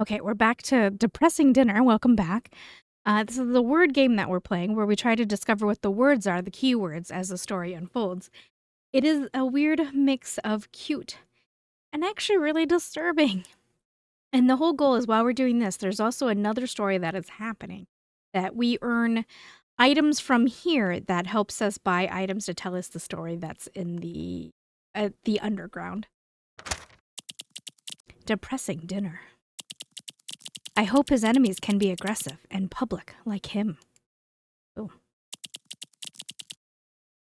Okay, we're back to Depressing Dinner. Welcome back. This is the word game that we're playing where we try to discover what the words are, the keywords, as the story unfolds. It is a weird mix of cute and actually really disturbing. And the whole goal is while we're doing this, there's also another story that is happening that we earn items from here that helps us buy items to tell us the story that's in the underground. Depressing Dinner. I hope his enemies can be aggressive and public like him. Oh.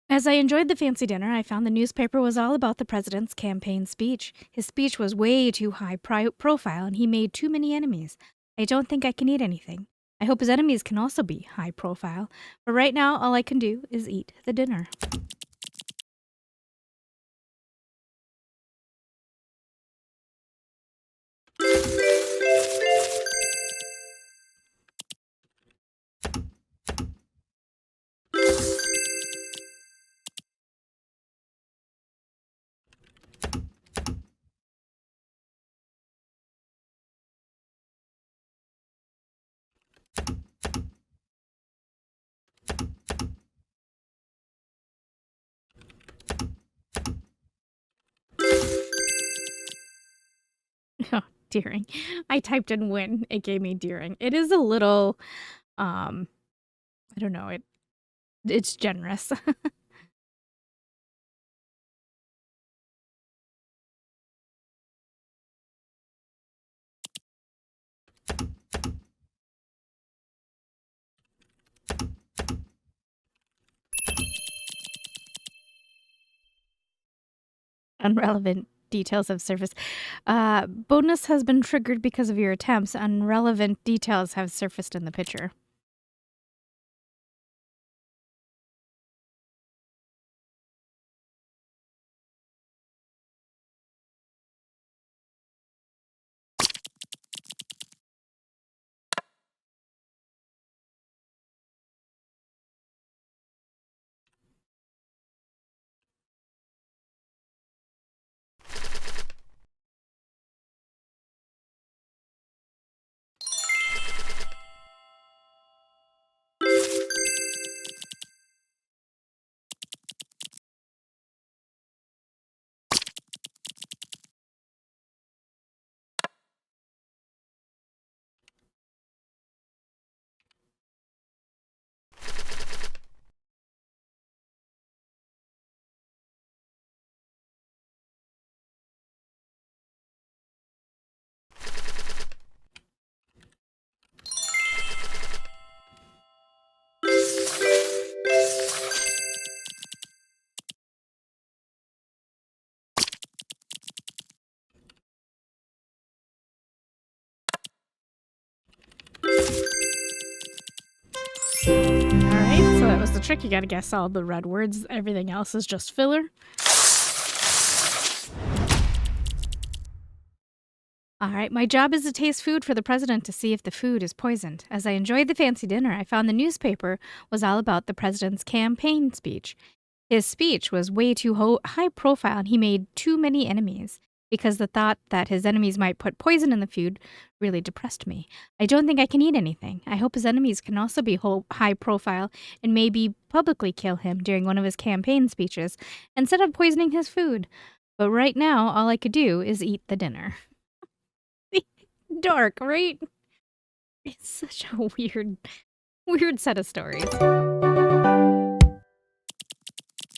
As I enjoyed the fancy dinner, I found the newspaper was all about the president's campaign speech. His speech was way too high profile and he made too many enemies. I don't think I can eat anything. I hope his enemies can also be high profile. But right now, all I can do is eat the dinner. Oh, deering. I typed in win. It gave me deering. It is a little, I don't know. It's generous. Unrelevant details have surfaced. Bonus has been triggered because of your attempts. Unrelevant details have surfaced in the picture. Alright, so that was the trick. You gotta guess all the red words. Everything else is just filler. Alright, my job is to taste food for the president to see if the food is poisoned. As I enjoyed the fancy dinner, I found the newspaper was all about the president's campaign speech. His speech was way too high profile and he made too many enemies because the thought that his enemies might put poison in the food really depressed me. I don't think I can eat anything. I hope his enemies can also be high profile and maybe publicly kill him during one of his campaign speeches instead of poisoning his food. But right now, all I could do is eat the dinner. Dark, right? It's such a weird set of stories.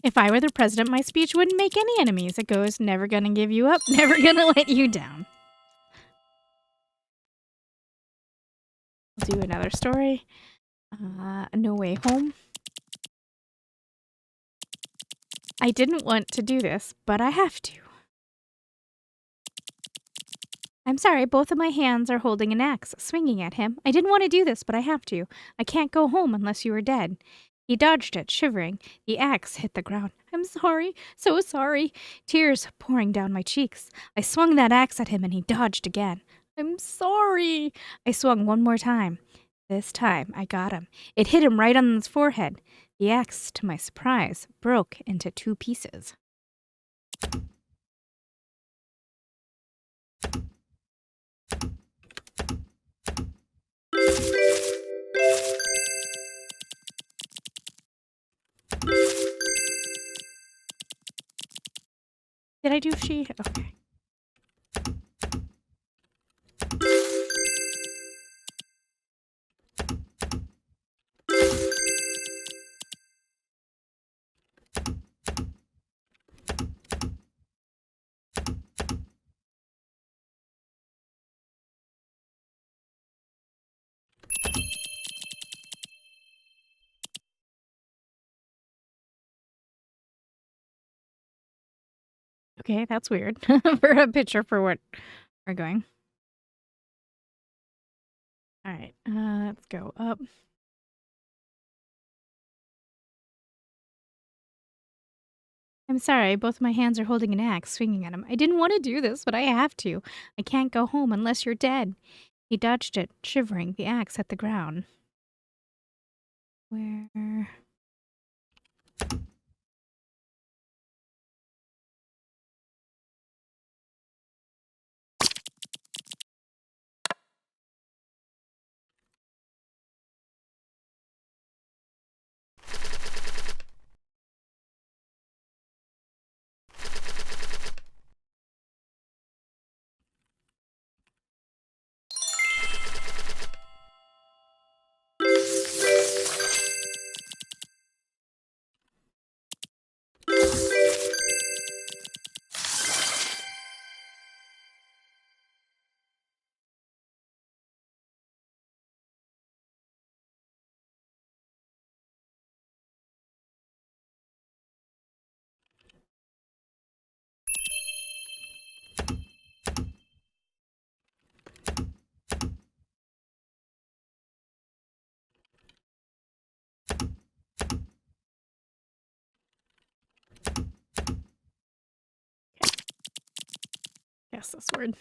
If I were the president, my speech wouldn't make any enemies. It goes, never gonna give you up, never gonna let you down. I'll do another story. No Way Home. I didn't want to do this, but I have to. I'm sorry, both of my hands are holding an axe, swinging at him. I didn't want to do this, but I have to. I can't go home unless you are dead. He dodged it, shivering. The axe hit the ground. I'm sorry, so sorry. Tears pouring down my cheeks. I swung that axe at him and he dodged again. I'm sorry. I swung one more time. This time, I got him. It hit him right on his forehead. The axe, to my surprise, broke into 2 pieces. Did I do she? Okay. Okay, that's weird. For a picture for what we're going. All right, let's go up. I'm sorry, both my hands are holding an axe, swinging at him. I didn't want to do this, but I have to. I can't go home unless you're dead. He dodged it, shivering. The axe hit the ground. Where? Guess this word.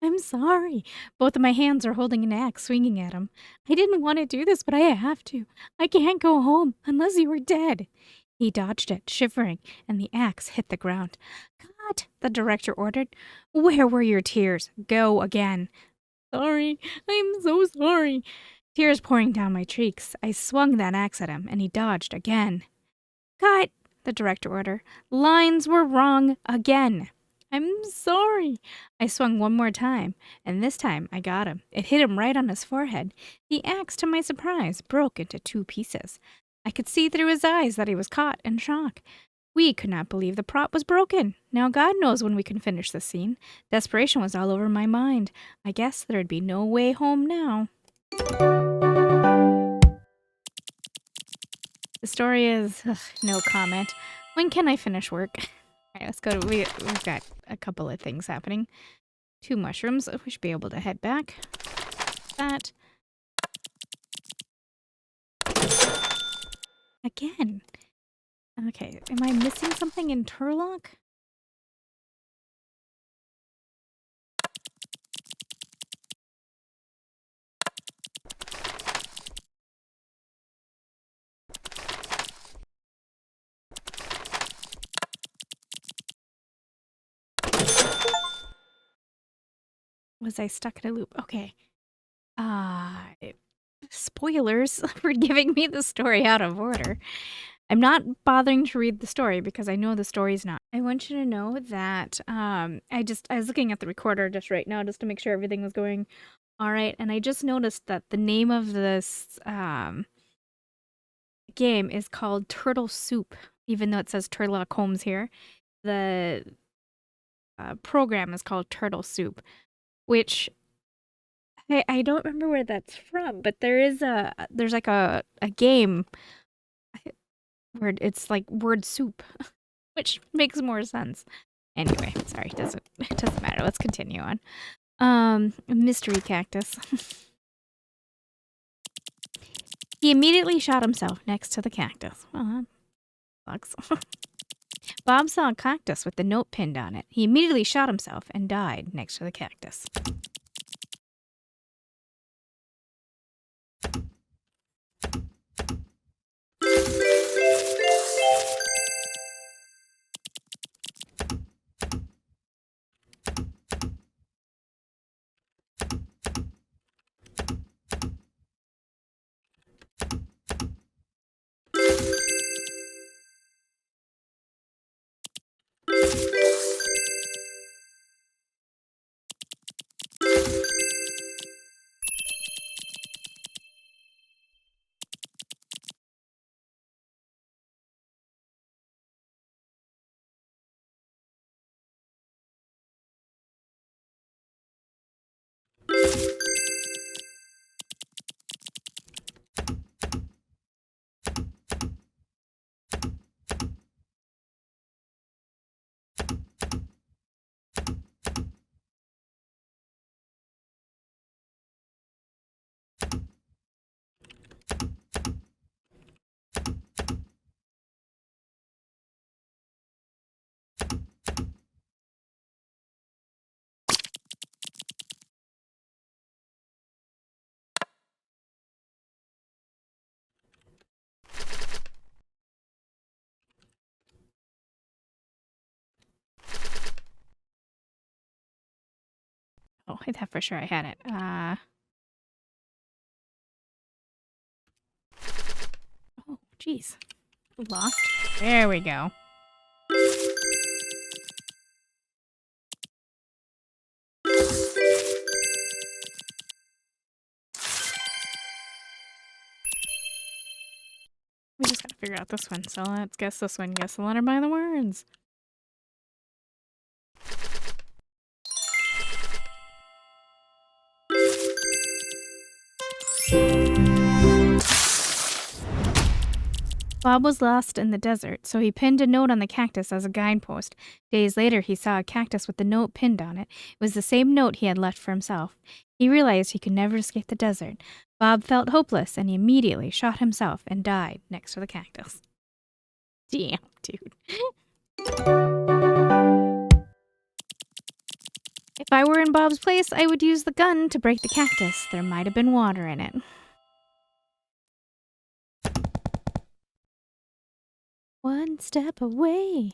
I'm sorry. Both of my hands are holding an axe, swinging at him. I didn't want to do this, but I have to. I can't go home unless you were dead. He dodged it, shivering, and the axe hit the ground. Cut, the director ordered. Where were your tears? Go again. Sorry. I'm so sorry. Tears pouring down my cheeks. I swung that axe at him, and he dodged again. Cut, the director ordered. Lines were wrong again. I'm sorry. I swung one more time, and this time I got him. It hit him right on his forehead. The axe, to my surprise, broke into 2 pieces. I could see through his eyes that he was caught in shock. We could not believe the prop was broken. Now God knows when we can finish the scene. Desperation was all over my mind. I guess there'd be no way home now. The story is no comment. When can I finish work? All right, let's go to, we've got a couple of things happening. 2 mushrooms. We should be able to head back. That. Again. Okay, am I missing something in Turlock? Was I stuck in a loop? Okay. Spoilers for giving me the story out of order. I'm not bothering to read the story because I know the story's not. I want you to know that I was looking at the recorder just right now just to make sure everything was going all right, and I just noticed that the name of this game is called Turtle Soup, even though it says Turlock Holmes here. The program is called Turtle Soup, which I don't remember where that's from, but there's like a game where it's like word soup, which makes more sense. Anyway, sorry, it doesn't matter. Let's continue on. Mystery cactus. He immediately shot himself next to the cactus. Well, that sucks. Bob saw a cactus with the note pinned on it. He immediately shot himself and died next to the cactus. Oh, I thought for sure I had it. Oh, jeez. Lost. There we go. We just gotta figure out this one. So let's guess this one. Guess the letter by the words. Bob was lost in the desert, so he pinned a note on the cactus as a guidepost. Days later, he saw a cactus with the note pinned on it. It was the same note he had left for himself. He realized he could never escape the desert. Bob felt hopeless, and he immediately shot himself and died next to the cactus. Damn, dude. If I were in Bob's place, I would use the gun to break the cactus. There might have been water in it. One step away.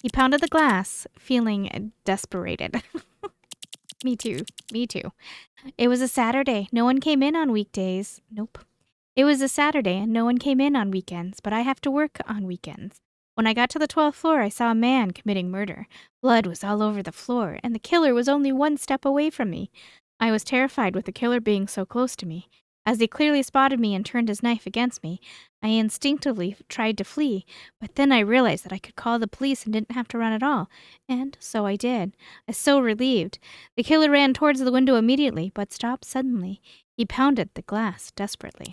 He pounded the glass, feeling desperated. Me too. Me too. It was a Saturday. No one came in on weekdays. Nope. It was a Saturday and no one came in on weekends, but I have to work on weekends. When I got to the 12th floor, I saw a man committing murder. Blood was all over the floor, and the killer was only one step away from me. I was terrified with the killer being so close to me. As he clearly spotted me and turned his knife against me, I instinctively tried to flee, but then I realized that I could call the police and didn't have to run at all. And so I did. I was so relieved. The killer ran towards the window immediately, but stopped suddenly. He pounded the glass desperately.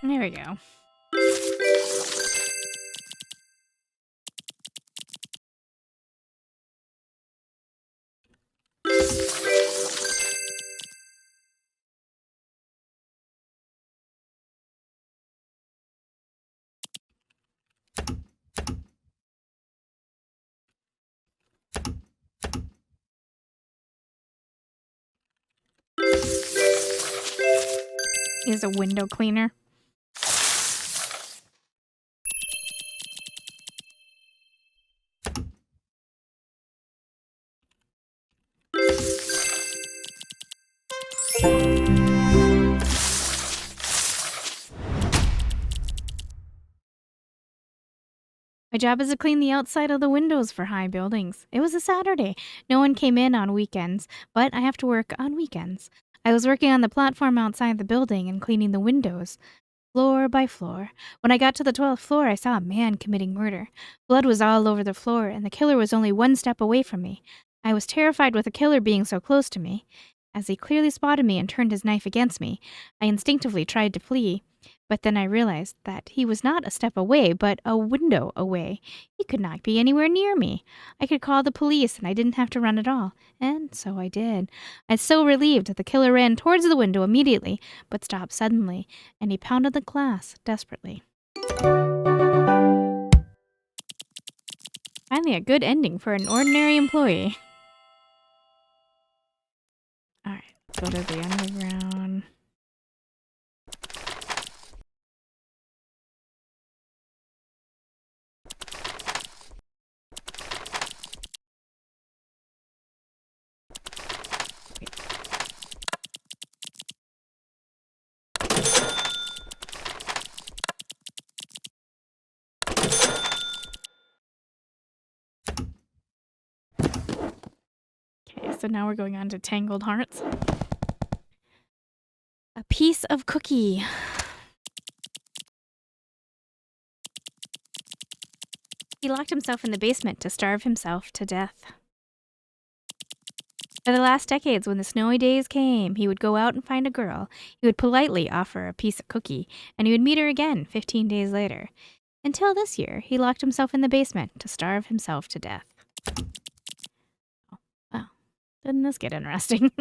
There we go. Is a window cleaner. My job is to clean the outside of the windows for high buildings. It was a Saturday. No one came in on weekends, but I have to work on weekends. I was working on the platform outside the building and cleaning the windows, floor by floor. When I got to the 12th floor, I saw a man committing murder. Blood was all over the floor, and the killer was only one step away from me. I was terrified with the killer being so close to me. As he clearly spotted me and turned his knife against me, I instinctively tried to flee. But then I realized that he was not a step away, but a window away. He could not be anywhere near me. I could call the police, and I didn't have to run at all. And so I did. I was so relieved that the killer ran towards the window immediately, but stopped suddenly, and he pounded the glass desperately. Finally, a good ending for an ordinary employee. Alright, go to the underground. Okay, so now we're going on to Tangled Hearts. A piece of cookie. He locked himself in the basement to starve himself to death. For the last decades, when the snowy days came, he would go out and find a girl. He would politely offer a piece of cookie, and he would meet her again 15 days later. Until this year, he locked himself in the basement to starve himself to death. Oh, wow. Didn't this get interesting?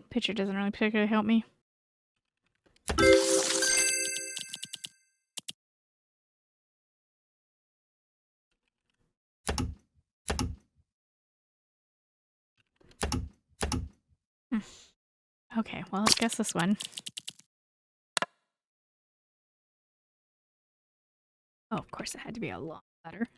Picture doesn't really particularly help me. Okay, well, let's guess this one. Oh, of course, it had to be a long letter.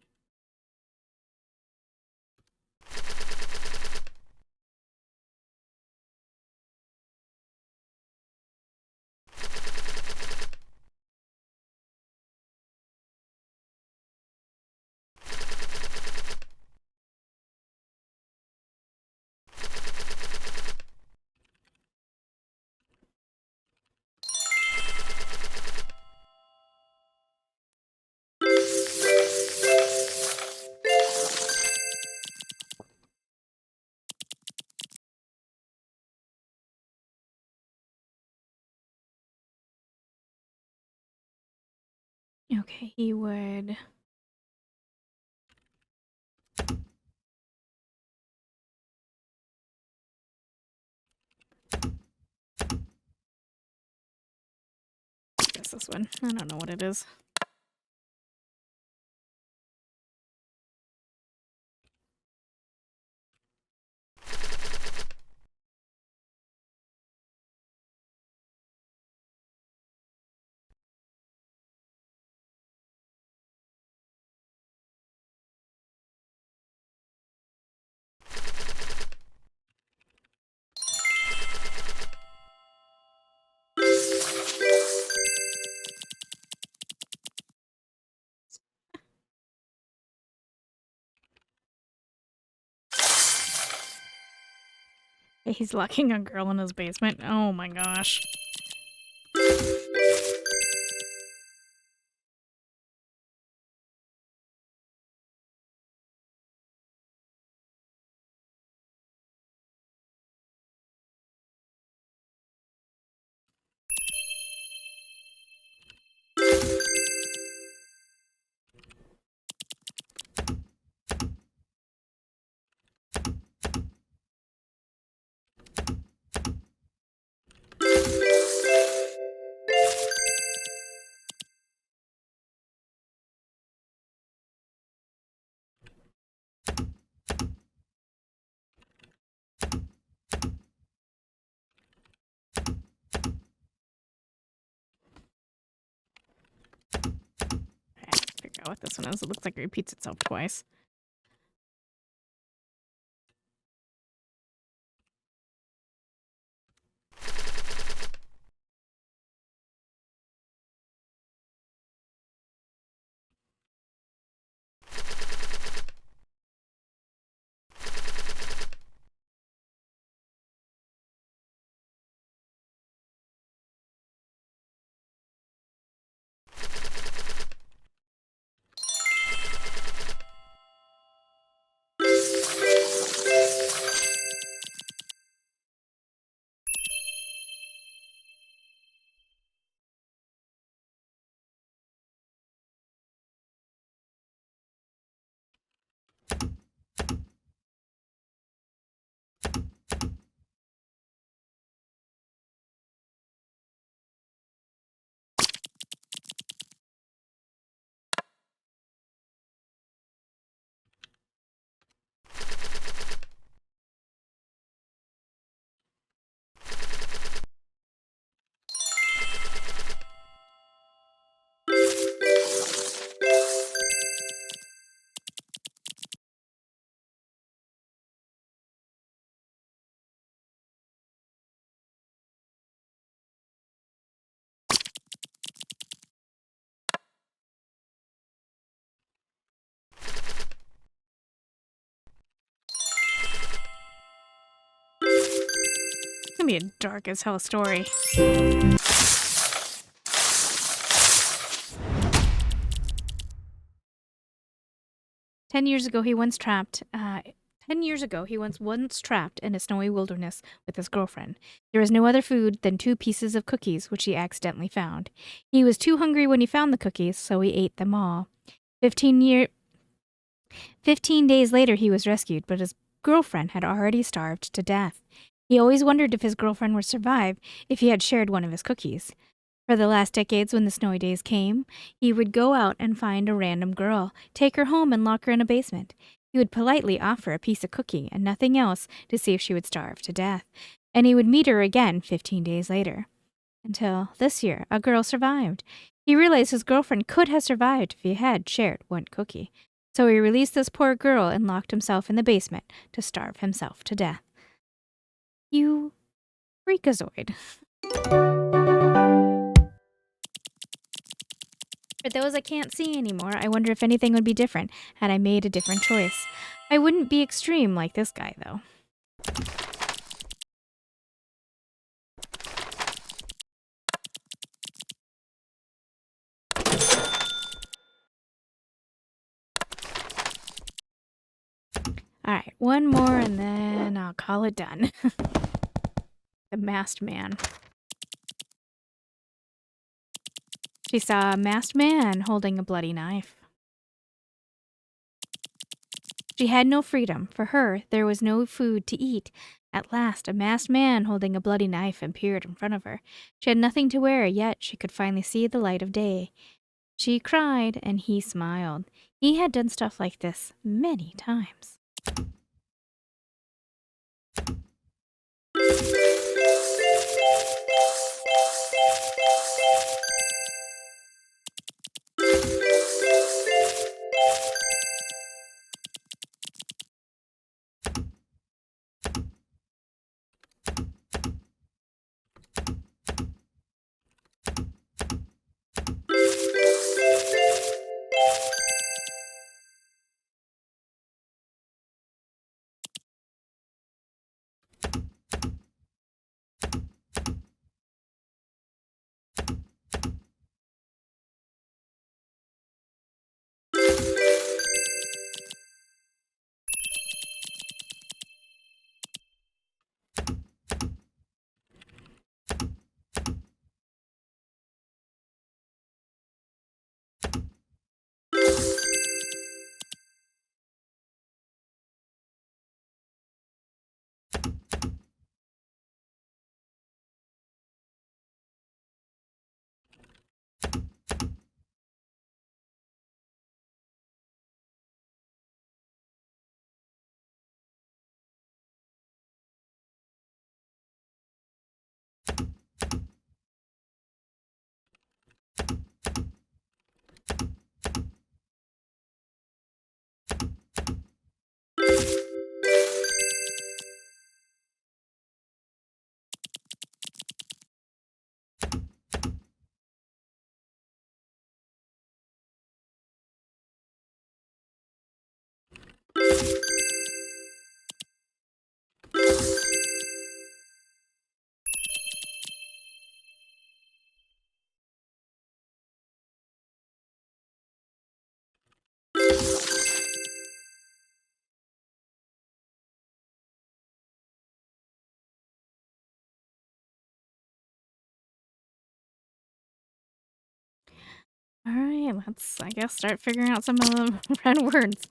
Okay, he would... guess this one. I don't know what it is. He's locking a girl in his basement. Oh my gosh. Figure out what this one is. It looks like it repeats itself twice. gonna be a dark as hell story. Ten years ago, he once trapped in a snowy wilderness with his girlfriend. There was no other food than 2 pieces of cookies, which he accidentally found. He was too hungry when he found the cookies, so he ate them all. 15 days later, he was rescued, but his girlfriend had already starved to death. He always wondered if his girlfriend would survive if he had shared one of his cookies. For the last decades, when the snowy days came, he would go out and find a random girl, take her home, and lock her in a basement. He would politely offer a piece of cookie and nothing else to see if she would starve to death. And he would meet her again 15 days later. Until this year, a girl survived. He realized his girlfriend could have survived if he had shared one cookie. So he released this poor girl and locked himself in the basement to starve himself to death. You freakazoid. For those I can't see anymore, I wonder if anything would be different had I made a different choice. I wouldn't be extreme like this guy, though. Alright, one more and then I'll call it done. The masked man. She saw a masked man holding a bloody knife. She had no freedom. For her, there was no food to eat. At last, a masked man holding a bloody knife appeared in front of her. She had nothing to wear, yet she could finally see the light of day. She cried, and he smiled. He had done stuff like this many times. Alright, let's, I guess, start figuring out some of the red words.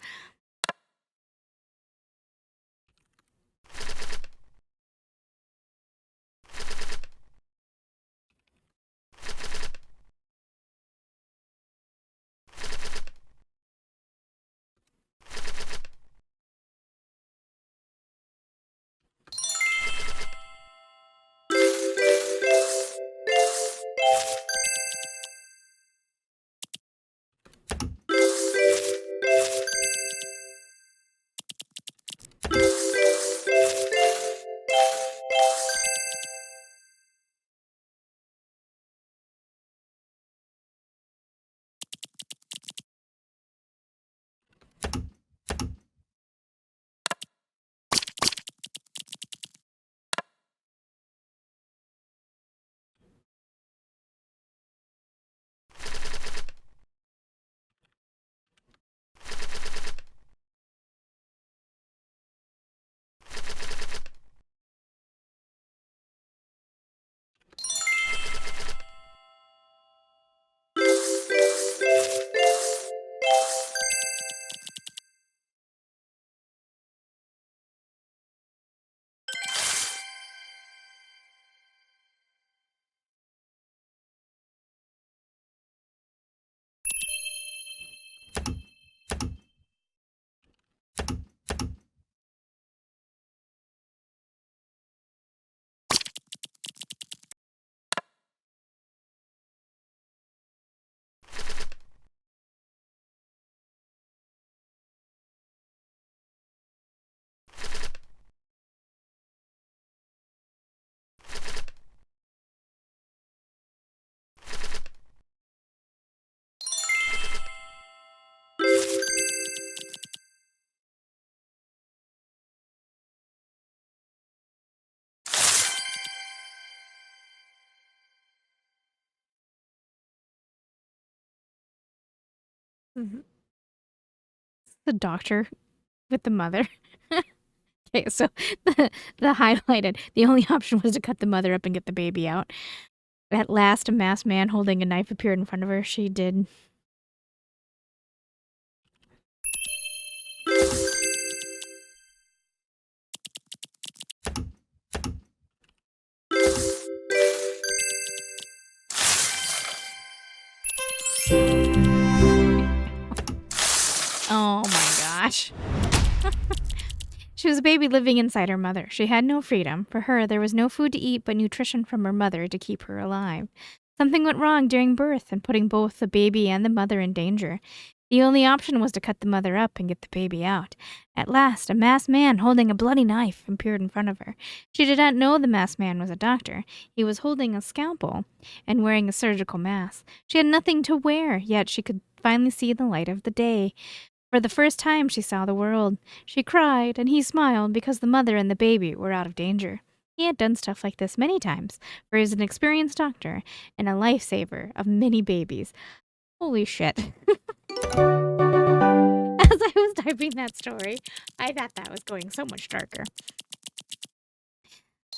The doctor with the mother. Okay, so the highlighted, the only option was to cut the mother up and get the baby out. At last, a masked man holding a knife appeared in front of her. She did. Oh my gosh. She was a baby living inside her mother. She had no freedom. For her, there was no food to eat but nutrition from her mother to keep her alive. Something went wrong during birth and putting both the baby and the mother in danger. The only option was to cut the mother up and get the baby out. At last, a masked man holding a bloody knife appeared in front of her. She did not know the masked man was a doctor. He was holding a scalpel and wearing a surgical mask. She had nothing to wear, yet she could finally see the light of the day. For the first time, she saw the world. She cried, and he smiled because the mother and the baby were out of danger. He had done stuff like this many times, for he was an experienced doctor and a lifesaver of many babies. Holy shit. As I was typing that story, I thought that was going so much darker.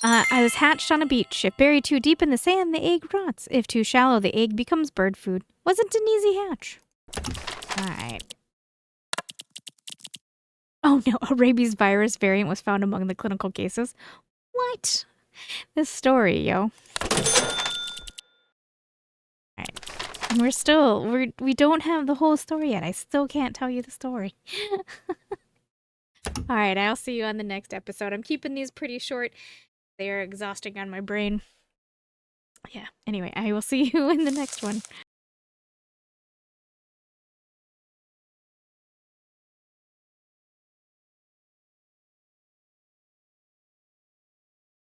I was hatched on a beach. If buried too deep in the sand, the egg rots. If too shallow, the egg becomes bird food. Wasn't an easy hatch. All right. Oh no, a rabies virus variant was found among the clinical cases. What? This story, yo. Alright. And we don't have the whole story yet. I still can't tell you the story. Alright, I'll see you on the next episode. I'm keeping these pretty short. They are exhausting on my brain. Yeah, anyway, I will see you in the next one.